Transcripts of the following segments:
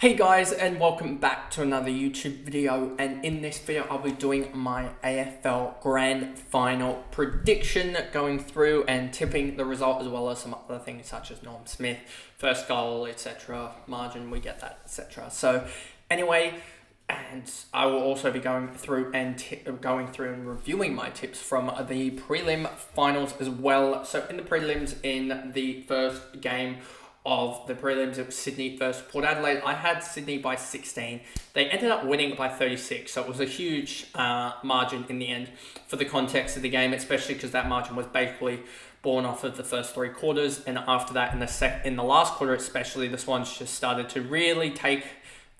Hey guys, and welcome back to another YouTube video, and in this video I'll be doing my AFL Grand Final prediction, going through and tipping the result, as well as some other things such as Norm Smith, first goal, etc, margin, we get that, etc. So anyway, and I will also be going through and reviewing my tips from the prelim finals as well. So in the prelims, in the first game of the prelims, it was Sydney versus Port Adelaide. I had Sydney by 16. They ended up winning by 36, so it was a huge margin in the end for the context of the game, especially because that margin was basically born off of the first three quarters, and after that, in the last quarter especially, the Swans just started to really take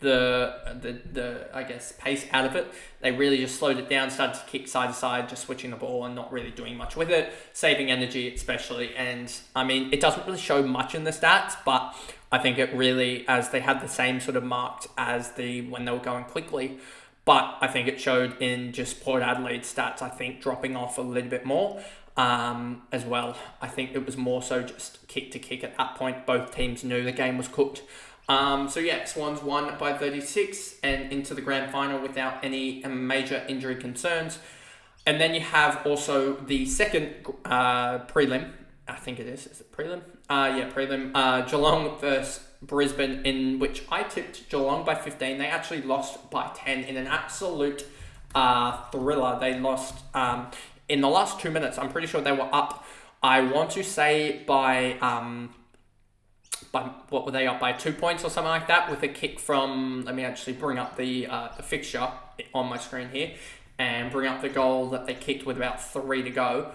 the I guess pace out of it. They really just slowed it down, started to kick side to side, just switching the ball and not really doing much with it, saving energy especially. And I mean, it doesn't really show much in the stats, but I think it really, as they had the same sort of marked as when they were going quickly, but I think it showed in just Port Adelaide stats, I think, dropping off a little bit more as well. I think it was more so just kick to kick at that point. Both teams knew the game was cooked. So yeah, Swans won by 36 and into the grand final without any major injury concerns. And then you have also the second prelim. I think it is. Is it prelim? Yeah, prelim. Geelong versus Brisbane, in which I tipped Geelong by 15. They actually lost by 10 in an absolute thriller. They lost in the last 2 minutes. I'm pretty sure they were up, I want to say, by what were they up by, 2 points or something like that, with a kick from, let me actually bring up the fixture on my screen here and bring up the goal that they kicked with about 3 to go.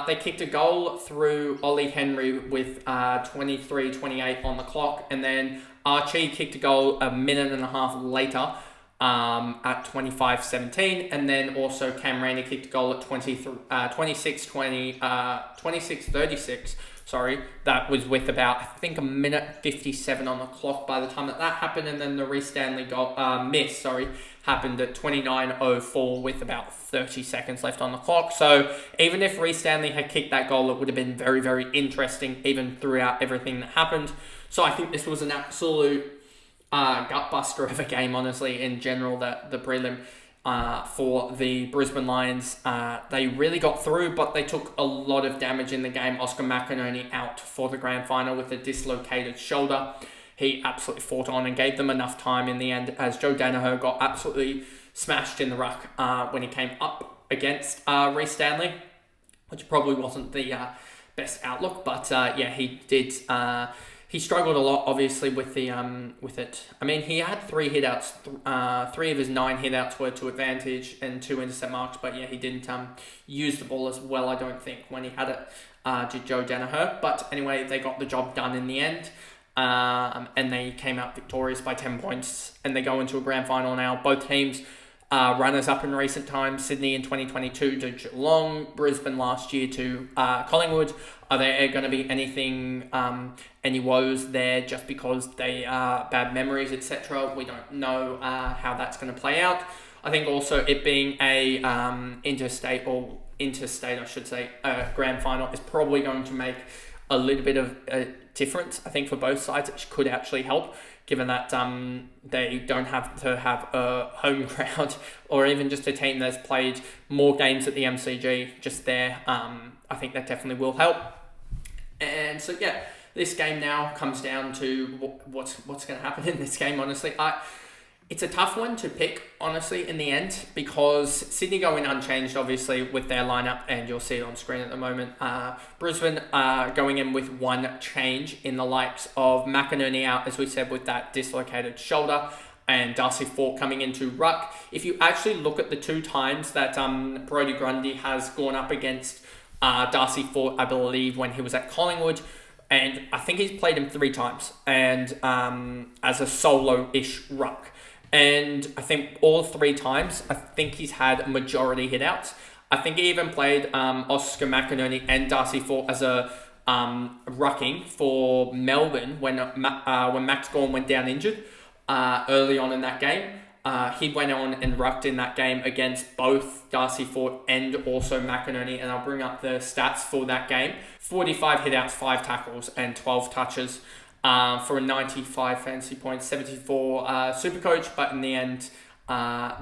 They kicked a goal through Ollie Henry with 23:28 on the clock, and then Archie kicked a goal a minute and a half later at 25:17, and then also Cam Rainey kicked a goal at 26:36. Sorry, that was with about, I think, a minute 57 on the clock by the time that happened, and then the Reece Stanley goal miss happened at 29:04 with about 30 seconds left on the clock. So even if Reece Stanley had kicked that goal, it would have been very, very interesting even throughout everything that happened. So I think this was an absolute gutbuster of a game, honestly, in general, the prelim. For the Brisbane Lions, they really got through, but they took a lot of damage in the game. Oscar McInerney out for the grand final with a dislocated shoulder. He absolutely fought on and gave them enough time in the end, as Joe Danaher got absolutely smashed in the ruck when he came up against Reece Stanley, which probably wasn't the best outlook, but yeah, he did. He struggled a lot, obviously, with it. I mean, he had 3 hitouts. 3 of his 9 hitouts were to advantage and 2 intercept marks, but yeah, he didn't use the ball as well, I don't think, when he had it to Joe Danaher. But anyway, they got the job done in the end, and they came out victorious by 10 points, and they go into a grand final now. Both teams runners-up in recent times, Sydney in 2022 to Geelong, Brisbane last year to Collingwood. Are there going to be any woes there just because they are bad memories, etc.? We don't know how that's going to play out. I think also it being a interstate, I should say, grand final is probably going to make a little bit of a difference, I think, for both sides. It could actually help, given that they don't have to have a home crowd or even just a team that's played more games at the MCG just there. I think that definitely will help. And so, yeah, this game now comes down to what's going to happen in this game, honestly. It's a tough one to pick, honestly, in the end, because Sydney go in unchanged, obviously, with their lineup, and you'll see it on screen at the moment. Brisbane going in with one change in the likes of McInerney out, as we said, with that dislocated shoulder, and Darcy Fort coming into ruck. If you actually look at the 2 times that Brodie Grundy has gone up against Darcy Fort, I believe, when he was at Collingwood, and I think he's played him 3 times, and as a solo-ish ruck. And I think all 3 times, I think he's had majority hitouts. I think he even played Oscar McInerney and Darcy Fort as a rucking for Melbourne when Max Gawn went down injured early on in that game. He went on and rucked in that game against both Darcy Fort and also McInerney, and I'll bring up the stats for that game. 45 hitouts, 5 tackles, and 12 touches. for a 95 fantasy points, 74 Supercoach, but in the end,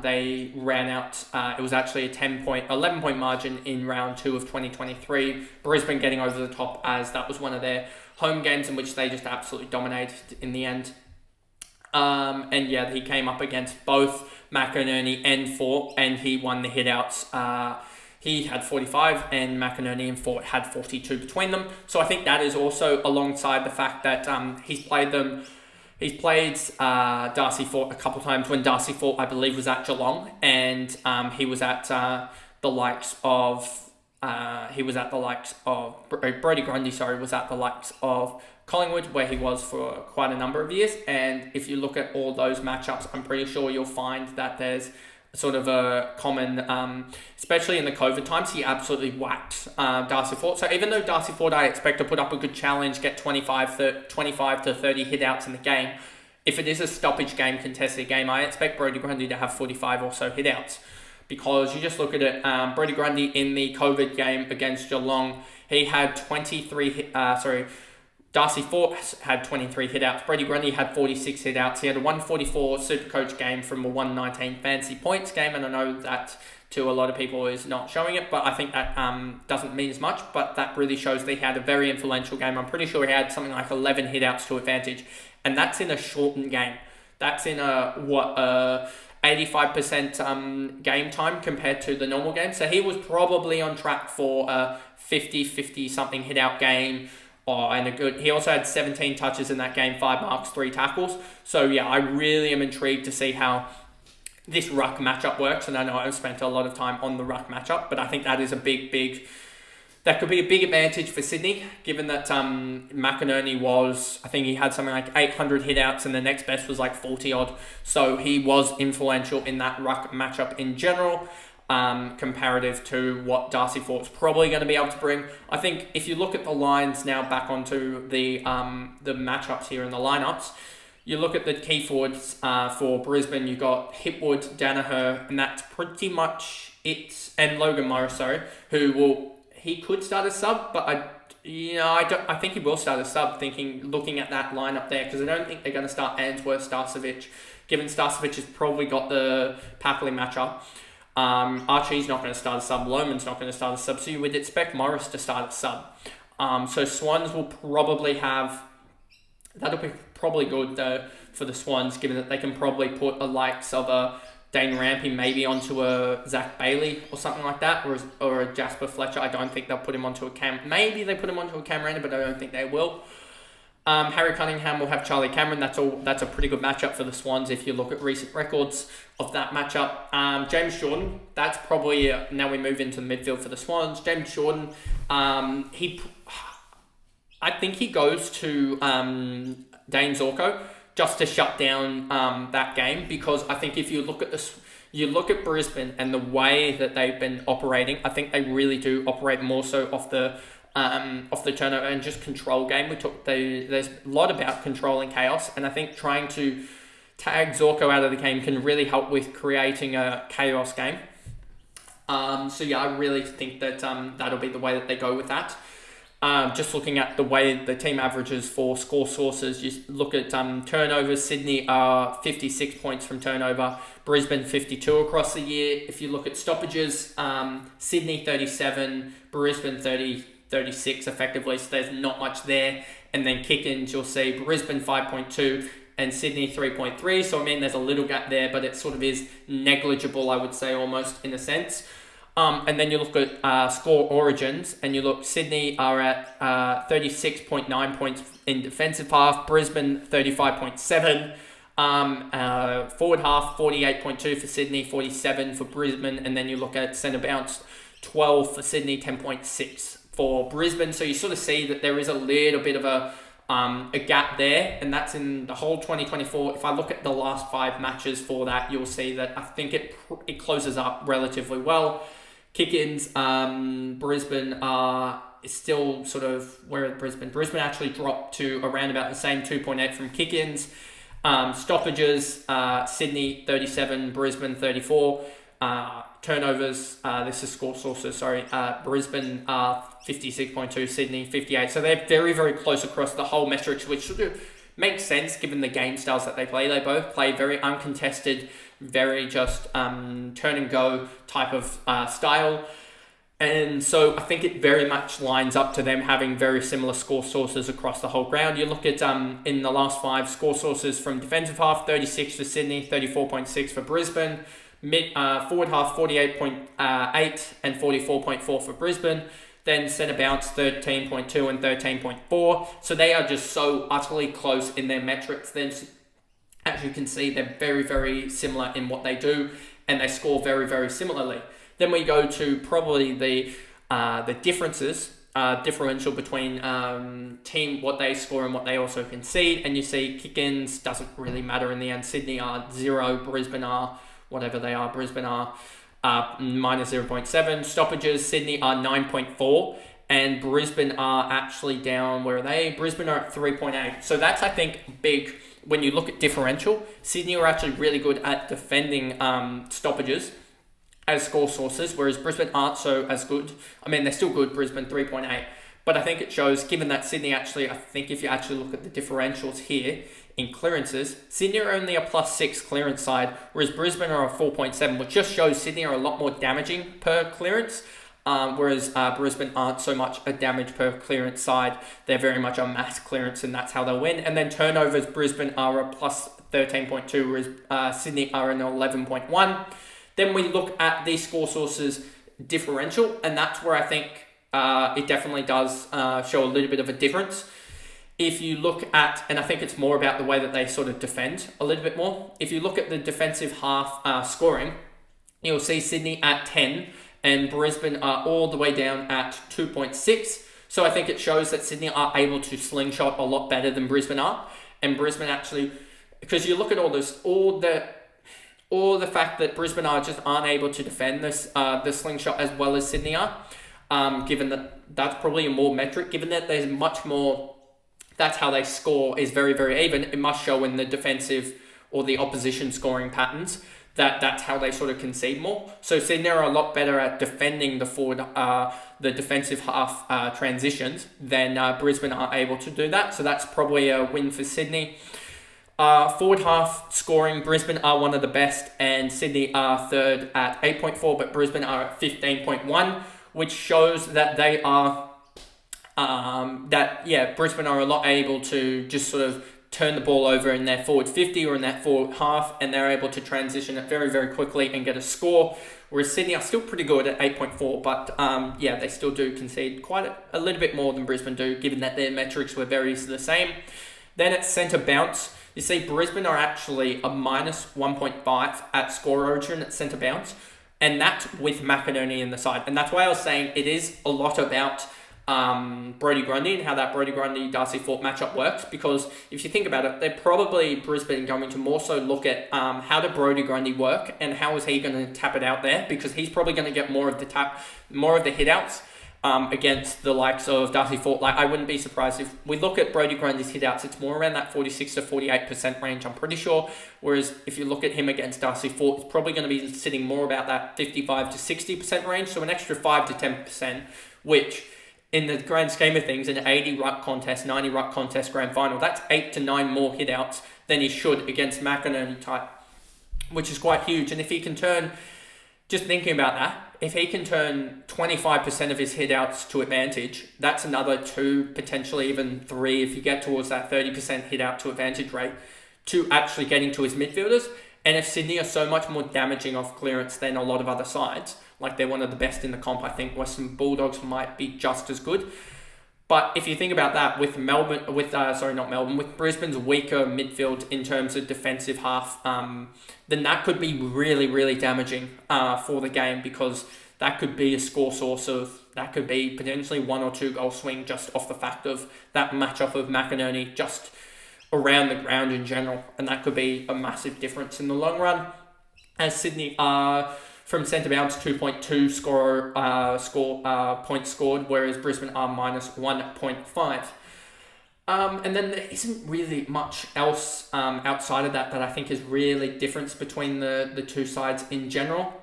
they ran out. It was actually a 11 point margin in round 2 of 2023. Brisbane getting over the top as that was one of their home games in which they just absolutely dominated in the end. And yeah, he came up against both McInerney and Fort, and he won the hitouts. He had 45, and McInerney and Fort had 42 between them. So I think that is also alongside the fact that he's played Darcy Fort a couple times when Darcy Fort, I believe, was at Geelong, and he was at the likes of Brodie Grundy. Was at the likes of Collingwood, where he was for quite a number of years. And if you look at all those matchups, I'm pretty sure you'll find that there's sort of a common, especially in the COVID times, he absolutely whacked Darcy Fort. So even though Darcy Fort, I expect to put up a good challenge, get 25 to 30 hitouts in the game, if it is a stoppage game, contested game, I expect Brodie Grundy to have 45 or so hitouts. Because you just look at it, Brodie Grundy in the COVID game against Geelong, he had Darcy Fort had 23 hitouts. Brodie Grundy had 46 hitouts. He had a 144 Supercoach game from a 119 fantasy points game, and I know that to a lot of people is not showing it, but I think that doesn't mean as much, but that really shows that he had a very influential game. I'm pretty sure he had something like 11 hitouts to advantage, and that's in a shortened game. That's in a 85% game time compared to the normal game. So he was probably on track for a 50 something hit out game. He also had 17 touches in that game, 5 marks, 3 tackles. So yeah, I really am intrigued to see how this ruck matchup works. And I know I've spent a lot of time on the ruck matchup, but I think that is that could be a big advantage for Sydney, given that McInerney I think he had something like 800 hitouts, and the next best was like 40 odd. So he was influential in that ruck matchup in general. Comparative to what Darcy Fort's probably going to be able to bring. I think if you look at the lines now, back onto the matchups here in the lineups, you look at the key forwards for Brisbane. You got Hipwood, Danaher, and that's pretty much it. And Logan Morris, he could start as sub, but I think he will start as sub. Looking at that lineup there, because I don't think they're going to start Ainsworth, Starcevic, given Starcevic has probably got the Papley matchup. Archie's not going to start a sub. Lohman's not going to start a sub. So you would expect Morris to start a sub. So Swans will probably have... That'll be probably good for the Swans, given that they can probably put a likes of a Dane Rampy maybe onto a Zach Bailey or something like that, or a Jasper Fletcher. I don't think they'll put him onto a Cam... Maybe they put him onto a Cam Rayner, but I don't think they will. Harry Cunningham will have Charlie Cameron. That's a pretty good matchup for the Swans if you look at recent records of that matchup. James Jordan, that's probably... now we move into the midfield for the Swans. James Jordan, I think he goes to Dane Zorko just to shut down that game, because I think if you look at you look at Brisbane and the way that they've been operating, I think they really do operate more so off the turnover and just control game. There's a lot about control and chaos, and I think trying to tag Zorko out of the game can really help with creating a chaos game. So yeah, I really think that that'll be the way that they go with that. Just looking at the way the team averages for score sources, you look at turnovers. Sydney are 56 points from turnover, Brisbane 52 across the year. If you look at stoppages, Sydney 37, Brisbane 36 effectively, so there's not much there. And then kick-ins, you'll see Brisbane 5.2 and Sydney 3.3. So I mean, there's a little gap there, but it sort of is negligible, I would say, almost in a sense. And then you look at score origins, and you look, Sydney are at 36.9 points in defensive half, Brisbane 35.7, forward half 48.2 for Sydney, 47 for Brisbane, and then you look at centre bounce 12 for Sydney, 10.6 for Brisbane. So you sort of see that there is a little bit of a gap there, and that's in the whole 2024. If I look at the last 5 matches for that, you'll see that I think it closes up relatively well. Kick-ins, Brisbane is still sort of... Where are Brisbane? Brisbane actually dropped to around about the same 2.8 from kick-ins. Stoppages, Sydney 37, Brisbane 34. Turnovers, this is score sources, sorry. Brisbane are 56.2, Sydney 58. So they're very, very close across the whole metrics, which sort of makes sense given the game styles that they play. They both play very uncontested, very just turn and go type of style. And so I think it very much lines up to them having very similar score sources across the whole ground. You look at in the last 5 score sources from defensive half, 36 for Sydney, 34.6 for Brisbane. Forward half, 48.8 and 44.4 for Brisbane. Then centre bounce, 13.2 and 13.4. So they are just so utterly close in their metrics. Then, as you can see, they're very, very similar in what they do, and they score very, very similarly. Then we go to probably the differences, differential between team, what they score and what they also concede. And you see kick-ins doesn't really matter in the end. Sydney are 0, Brisbane are whatever they are. Brisbane are minus 0.7. Stoppages, Sydney are 9.4. And Brisbane are actually down, where are they? Brisbane are at 3.8. So that's, I think, big. When you look at differential, Sydney are actually really good at defending stoppages as score sources, whereas Brisbane aren't so as good. I mean, they're still good, Brisbane 3.8. But I think it shows, given that Sydney actually, I think if you actually look at the differentials here in clearances, Sydney are only a +6 clearance side, whereas Brisbane are a 4.7, which just shows Sydney are a lot more damaging per clearance, whereas Brisbane aren't so much a damage per clearance side. They're very much a mass clearance, and that's how they'll win. And then turnovers, Brisbane are a +13.2, whereas Sydney are an 11.1. Then we look at the score sources differential, and that's where I think it definitely does show a little bit of a difference. If you look at, and I think it's more about the way that they sort of defend a little bit more. If you look at the defensive half scoring, you'll see Sydney at 10 and Brisbane are all the way down at 2.6. So I think it shows that Sydney are able to slingshot a lot better than Brisbane are. And Brisbane actually, because you look at all the fact that Brisbane aren't able to defend this the slingshot as well as Sydney are, given that that's probably a more metric, given that there's much more, that's how they score is very, very even. It must show in the defensive or the opposition scoring patterns that's how they sort of concede more. So Sydney are a lot better at defending the forward, the defensive half transitions than Brisbane are able to do that. So that's probably a win for Sydney. Forward half scoring, Brisbane are one of the best and Sydney are third at 8.4, but Brisbane are at 15.1, which shows that they are, Brisbane are a lot able to just sort of turn the ball over in their forward 50 or in that forward half, and they're able to transition it very, very quickly and get a score. Whereas Sydney are still pretty good at 8.4, but they still do concede quite a little bit more than Brisbane do, given that their metrics were very the same. Then at centre bounce, you see Brisbane are actually a minus 1.5 at score origin at centre bounce, and that's with McInerney in the side. And that's why I was saying it is a lot about Brodie Grundy and how that Brodie Grundy-Darcy Fort matchup works, because if you think about it, they're probably Brisbane going to more so look at how did Brodie Grundy work and how is he going to tap it out there, because he's probably going to get more of the hit outs against the likes of Darcy Fort. Like, I wouldn't be surprised if we look at Brodie Grundy's hit outs, it's more around that 46 to 48% range, I'm pretty sure. Whereas if you look at him against Darcy Fort, it's probably going to be sitting more about that 55 to 60% range. So an extra 5 to 10%, which in the grand scheme of things, an 80 ruck contest, 90 ruck contest grand final, that's 8 to 9 more hit outs than he should against McInerney type, which is quite huge. And if he can turn, just thinking about that, if he can turn 25% of his hit outs to advantage, that's another 2, potentially even 3, if you get towards that 30% hit out to advantage rate, to actually getting to his midfielders. And if Sydney are so much more damaging off clearance than a lot of other sides, like they're one of the best in the comp, I think Western Bulldogs might be just as good. But if you think about that, with Brisbane's weaker midfield in terms of defensive half, then that could be really, really damaging for the game, because that could be a score source that could be potentially 1 or 2 goal swing just off the fact of that matchup of McInerney just around the ground in general. And that could be a massive difference in the long run. As Sydney are from centre bounce 2.2 points scored, whereas Brisbane are minus 1.5. And then there isn't really much else outside of that I think is really difference between the two sides in general.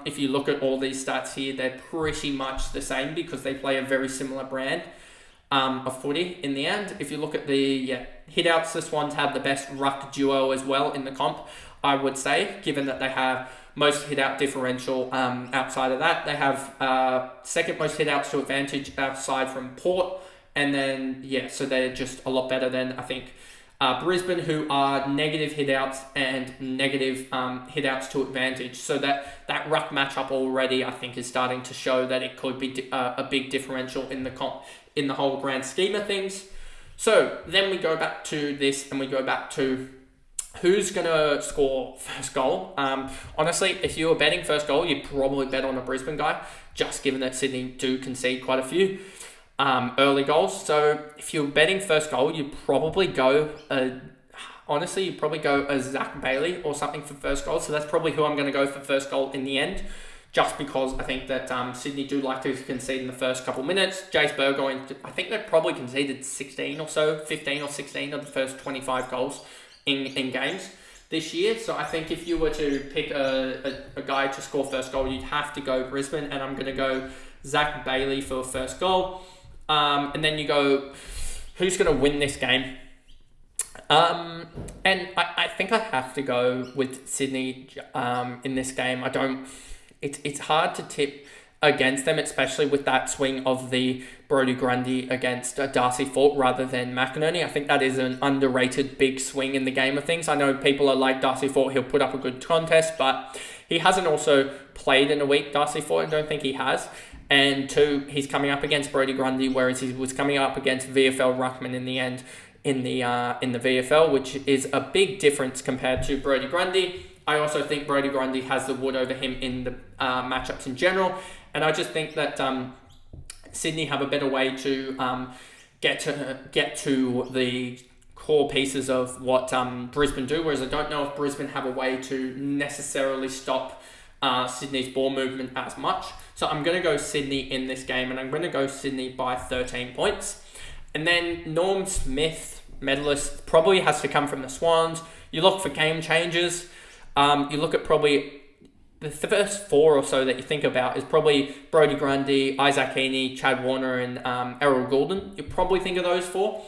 If you look at all these stats here, they're pretty much the same because they play a very similar brand of footy in the end. If you look at the hit-outs, the Swans have the best ruck duo as well in the comp, I would say, given that they have most hit-out differential outside of that. They have second most hit-outs to advantage outside from Port. And then, so they're just a lot better than, I think, Brisbane, who are negative hit-outs and negative hit-outs to advantage. So that ruck matchup already, I think, is starting to show that it could be a big differential in the comp, in the whole grand scheme of things. So then we go back to this and we go back to who's going to score first goal. Honestly, if you were betting first goal, you'd probably bet on a Brisbane guy, just given that Sydney do concede quite a few early goals. So if you're betting first goal, you'd probably go a Zach Bailey or something for first goal. So that's probably who I'm going to go for first goal in the end, just because I think that Sydney do like to concede in the first couple minutes. Jace Burgoyne, I think they've probably conceded 15 or 16 of the first 25 goals in games this year. So I think if you were to pick a guy to score first goal, you'd have to go Brisbane, and I'm going to go Zach Bailey for first goal. And then you go, who's going to win this game? And I think I have to go with Sydney in this game. It's hard to tip against them, especially with that swing of the Brodie Grundy against Darcy Fort rather than McInerney. I think that is an underrated big swing in the game of things. I know people are like, Darcy Fort, he'll put up a good contest, but he hasn't also played in a week, Darcy Fort. I don't think he has. And two, he's coming up against Brodie Grundy, whereas he was coming up against VFL Ruckman in the end in the VFL, which is a big difference compared to Brodie Grundy. I also think Brodie Grundy has the wood over him in the matchups in general, and I just think that Sydney have a better way to get to the core pieces of what Brisbane do, whereas I don't know if Brisbane have a way to necessarily stop Sydney's ball movement as much. So I'm going to go Sydney in this game, and I'm going to go Sydney by 13 points. And then Norm Smith, medalist, probably has to come from the Swans. You look for game changers. You look at probably the first four or so that you think about is probably Brodie Grundy, Isaac Heaney, Chad Warner, and Errol Goulden. You probably think of those four.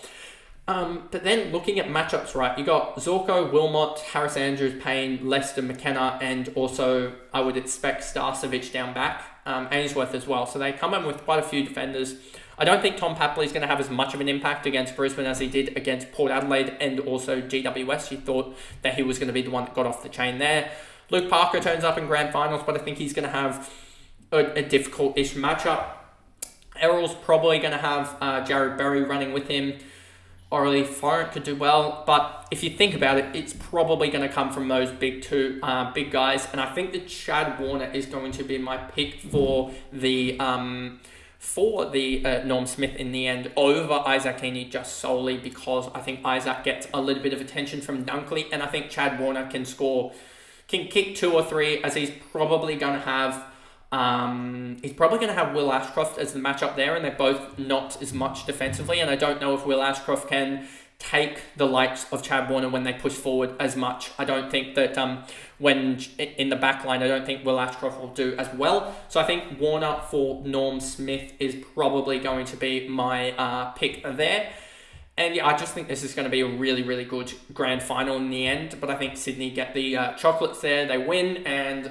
But then looking at matchups, right, you got Zorko, Wilmot, Harris Andrews, Payne, Lester, McKenna, and also I would expect Starcevic down back, Ainsworth as well. So they come in with quite a few defenders. I don't think Tom Papley is going to have as much of an impact against Brisbane as he did against Port Adelaide and also GWS. You thought that he was going to be the one that got off the chain there. Luke Parker turns up in grand finals, but I think he's going to have a difficult-ish matchup. Errol's probably going to have Jared Berry running with him. Orly Forrent could do well, but if you think about it, it's probably going to come from those big guys, and I think that Chad Warner is going to be my pick for the Norm Smith in the end over Isaac Heaney, just solely because I think Isaac gets a little bit of attention from Dunkley, and I think Chad Warner can kick 2 or 3, as he's probably going to have. He's probably going to have Will Ashcroft as the matchup there, and they're both not as much defensively, and I don't know if Will Ashcroft can take the likes of Chad Warner when they push forward as much. I don't think that when in the back line, I don't think Will Ashcroft will do as well. So I think Warner for Norm Smith is probably going to be my pick there. And yeah, I just think this is going to be a really, really good grand final in the end, but I think Sydney get the chocolates there, they win, and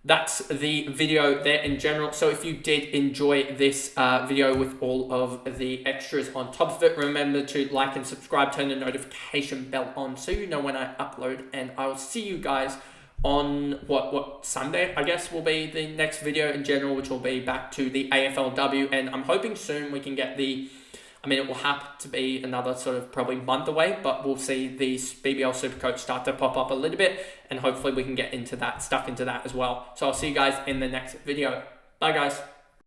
that's the video there in general. So if you did enjoy this video with all of the extras on top of it, remember to like and subscribe, turn the notification bell on so you know when I upload, and I will see you guys on what Sunday, I guess, will be the next video in general, which will be back to the AFLW, and I'm hoping soon we can get it will have to be another sort of probably month away, but we'll see the BBL Supercoach start to pop up a little bit, and hopefully we can get stuck into that as well. So I'll see you guys in the next video. Bye guys.